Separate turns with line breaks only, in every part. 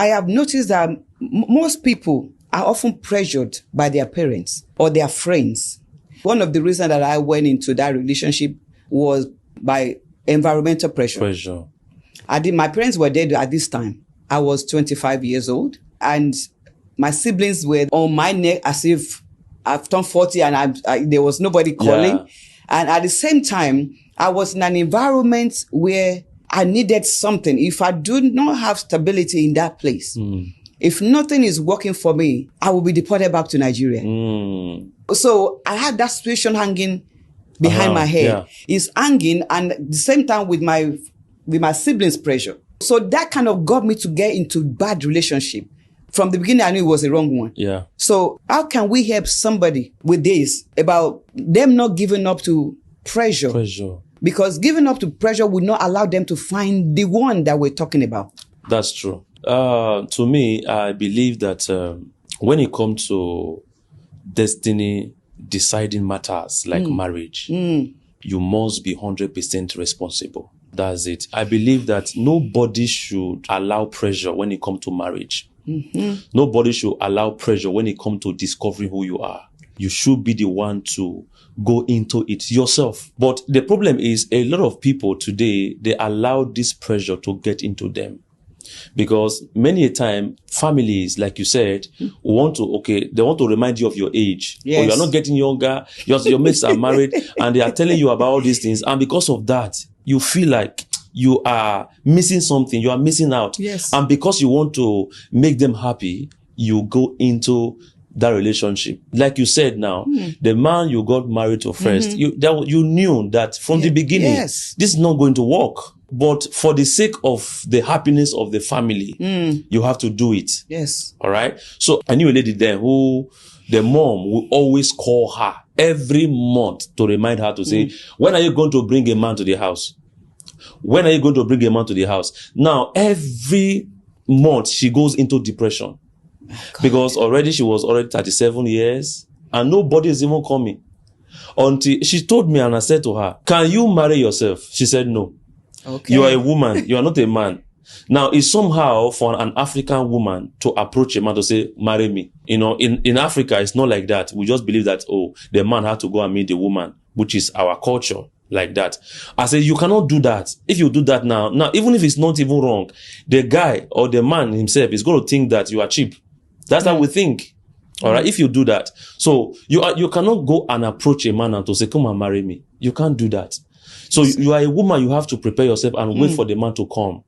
I have noticed that most people are often pressured by their parents or their friends. One of the reasons that I went into that relationship was by environmental pressure. My parents were dead at this time. I was 25 years old, and my siblings were on my neck as if I've turned 40 and there was nobody calling. Yeah. And at the same time, I was in an environment where I needed something. If I do not have stability in that place, if nothing is working for me, I will be deported back to Nigeria. So I had that situation hanging behind my head. Yeah. It's hanging, and at the same time with my siblings' pressure. So that kind of got me to get into bad relationship. From the beginning, I knew it was the wrong one. Yeah. So how can we help somebody with this about them not giving up to pressure? Because giving up to pressure would not allow them to find the one that we're talking about.
That's true. To me, I believe that when it comes to destiny deciding matters like marriage, you must be 100% responsible. That's it. I believe that nobody should allow pressure when it comes to marriage. Nobody should allow pressure when it comes to discovering who you are. You should be the one to go into it yourself. But the problem is a lot of people today, they allow this pressure to get into them. Because many a time, families, like you said, they want to remind you of your age. Yes. Or you're not getting younger, your mates are married, and they are telling you about all these things. And because of that, you feel like you are missing something, you are missing out.
Yes.
And because you want to make them happy, you go into that relationship. Like you said now, the man you got married to first, you knew that from the beginning, this is not going to work. But for the sake of the happiness of the family, you have to do it.
Yes.
All right. So I knew a lady there who the mom will always call her every month to remind her to say, when are you going to bring a man to the house? When are you going to bring a man to the house? Now, every month she goes into depression because she was already 37 years and nobody is even coming. Until she told me and I said to her, can you marry yourself? She said, no. Okay. You are a woman. You are not a man. Now, it's somehow for an African woman to approach a man to say, marry me. You know, in Africa, it's not like that. We just believe that, the man had to go and meet the woman, which is our culture, like that. I say, you cannot do that. If you do that now, even if it's not even wrong, the guy or the man himself is going to think that you are cheap. That's how we think. All right. If you do that. So you cannot go and approach a man and to say, come and marry me. You can't do that. So you are a woman, you have to prepare yourself and wait for the man to come.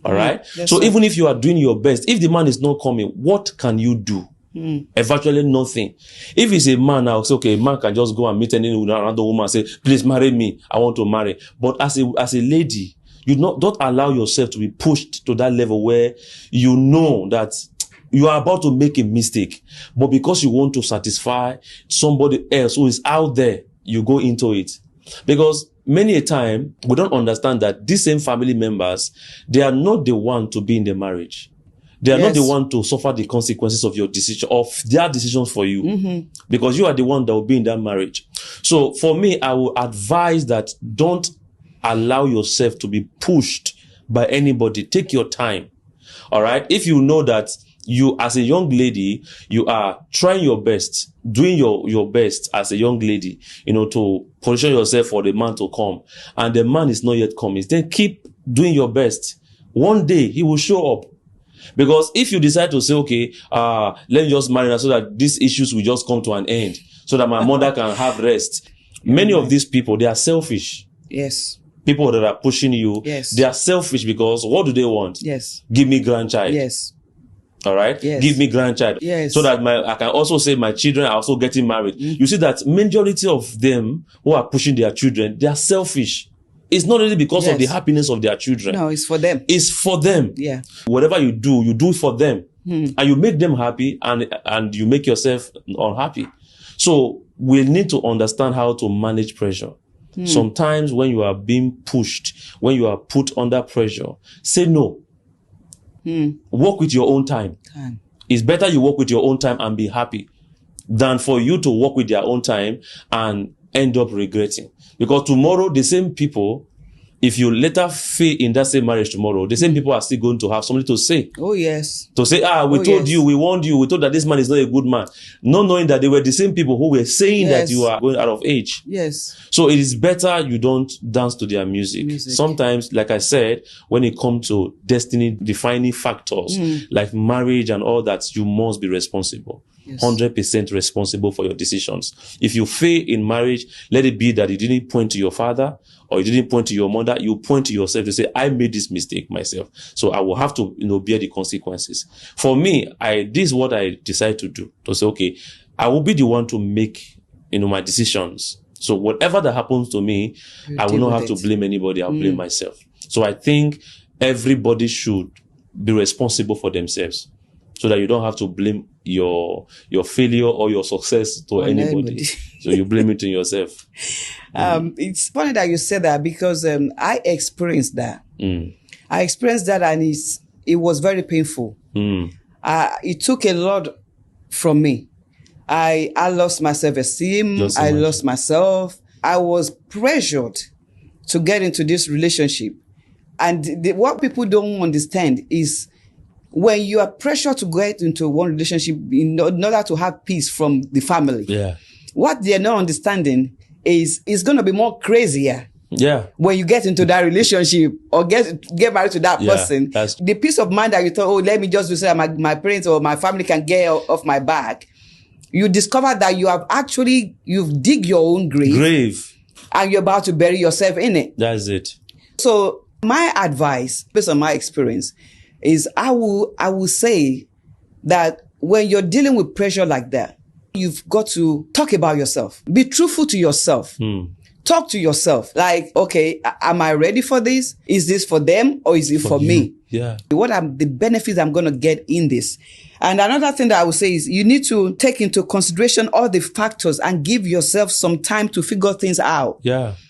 All right. So even if you are doing your best, if the man is not coming, what can you do? Eventually nothing. If it's a man, I'll say, okay, a man can just go and meet another woman and say, please marry me. I want to marry. But as a lady, don't allow yourself to be pushed to that level where you know that you are about to make a mistake. But because you want to satisfy somebody else who is out there, you go into it. Because many a time, we don't understand that these same family members, they are not the one to be in the marriage. They are not the one to suffer the consequences of your decision, of their decisions for you. Because you are the one that will be in that marriage. So for me, I will advise that don't allow yourself to be pushed by anybody. Take your time. All right. If you know that you, as a young lady, you are trying your best, doing your best as a young lady, to position yourself for the man to come, and the man is not yet coming, then keep doing your best. One day he will show up. Because if you decide to say, okay, let me just marry her so that these issues will just come to an end, so that my mother can have rest. Many of these people, they are selfish.
Yes.
People that are pushing you, they are selfish because what do they want?
Yes.
Give me grandchild.
Yes.
All right.
Yes.
Give me grandchild.
Yes.
So that I can also say my children are also getting married. You see that majority of them who are pushing their children, they are selfish. It's not really because of the happiness of their children.
No, it's for them.
It's for them.
Yeah.
Whatever you do it for them. And you make them happy and you make yourself unhappy. So we need to understand how to manage pressure. Sometimes when you are being pushed, when you are put under pressure, say no. Work with your own time. It's better you work with your own time and be happy than for you to work with their own time and end up regretting. Because tomorrow, the same people if you later fail in that same marriage tomorrow, the same people are still going to have something to say.
Oh, yes.
To say, we told
yes.
you, we warned you, we told that this man is not a good man. Not knowing that they were the same people who were saying that you are going out of age.
Yes.
So it is better you don't dance to their music. Sometimes, like I said, when it comes to destiny defining factors, like marriage and all that, you must be responsible. Yes. 100% responsible for your decisions. If you fail in marriage, let it be that you didn't point to your father or you didn't point to your mother. You point to yourself to say, I made this mistake myself. So I will have to, bear the consequences. For me, this is what I decide to do. To say, okay, I will be the one to make, my decisions. So whatever that happens to me, I will not have to blame anybody. I'll blame myself. So I think everybody should be responsible for themselves, so that you don't have to blame your failure or your success to anybody. So you blame it on yourself.
It's funny that you said that, because I experienced that. I experienced that, and it was very painful. It took a lot from me. I lost my self-esteem. I lost myself. I was pressured to get into this relationship. And what people don't understand is, when you are pressured to get into one relationship in order to have peace from the family, what they're not understanding is it's going to be more crazier. When you get into that relationship or get married to that person, the peace of mind that you thought, let me just do so that my parents or my family can get off my back, you discover that you've dig your own grave and you're about to bury yourself in it.
That's it.
So my advice, based on my experience, is I will say that when you're dealing with pressure like that, you've got to talk about yourself. Be truthful to yourself. Talk to yourself. Like, okay, am I ready for this? Is this for them or is it for me? What are the benefits I'm going to get in this? And another thing that I would say is, you need to take into consideration all the factors and give yourself some time to figure things out.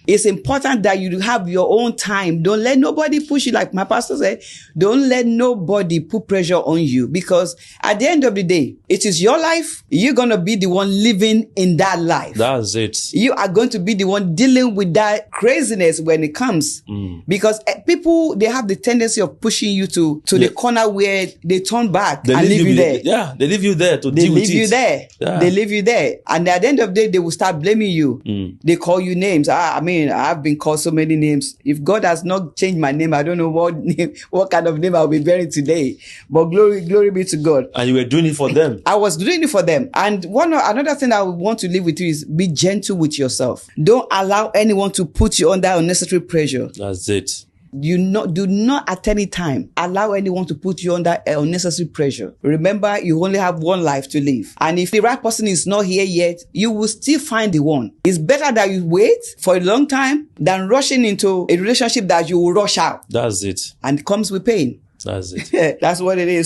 It's important that you have your own time. Don't let nobody push you. Like my pastor said, don't let nobody put pressure on you, because at the end of the day, it is your life. You're going to be the one living in that life.
That's it.
You are going to be the one dealing with that craziness when it comes. Because people, they have the tendency of pushing you to the corner where they turn back and leave you there.
They leave you there to deal with it.
They leave you there. And at the end of the day, they will start blaming you. They call you names. I've been called so many names. If God has not changed my name, I don't know what kind of name I'll be bearing today. But glory be to God.
And you were doing it for them.
I was doing it for them. And another thing I want to leave with you is, be gentle with yourself. Don't allow anyone to put you under unnecessary pressure.
That's it.
Do not at any time allow anyone to put you under unnecessary pressure. Remember, you only have one life to live. And if the right person is not here yet, you will still find the one. It's better that you wait for a long time than rushing into a relationship that you will rush out.
That's it.
And it comes with pain.
That's it.
That's what it is.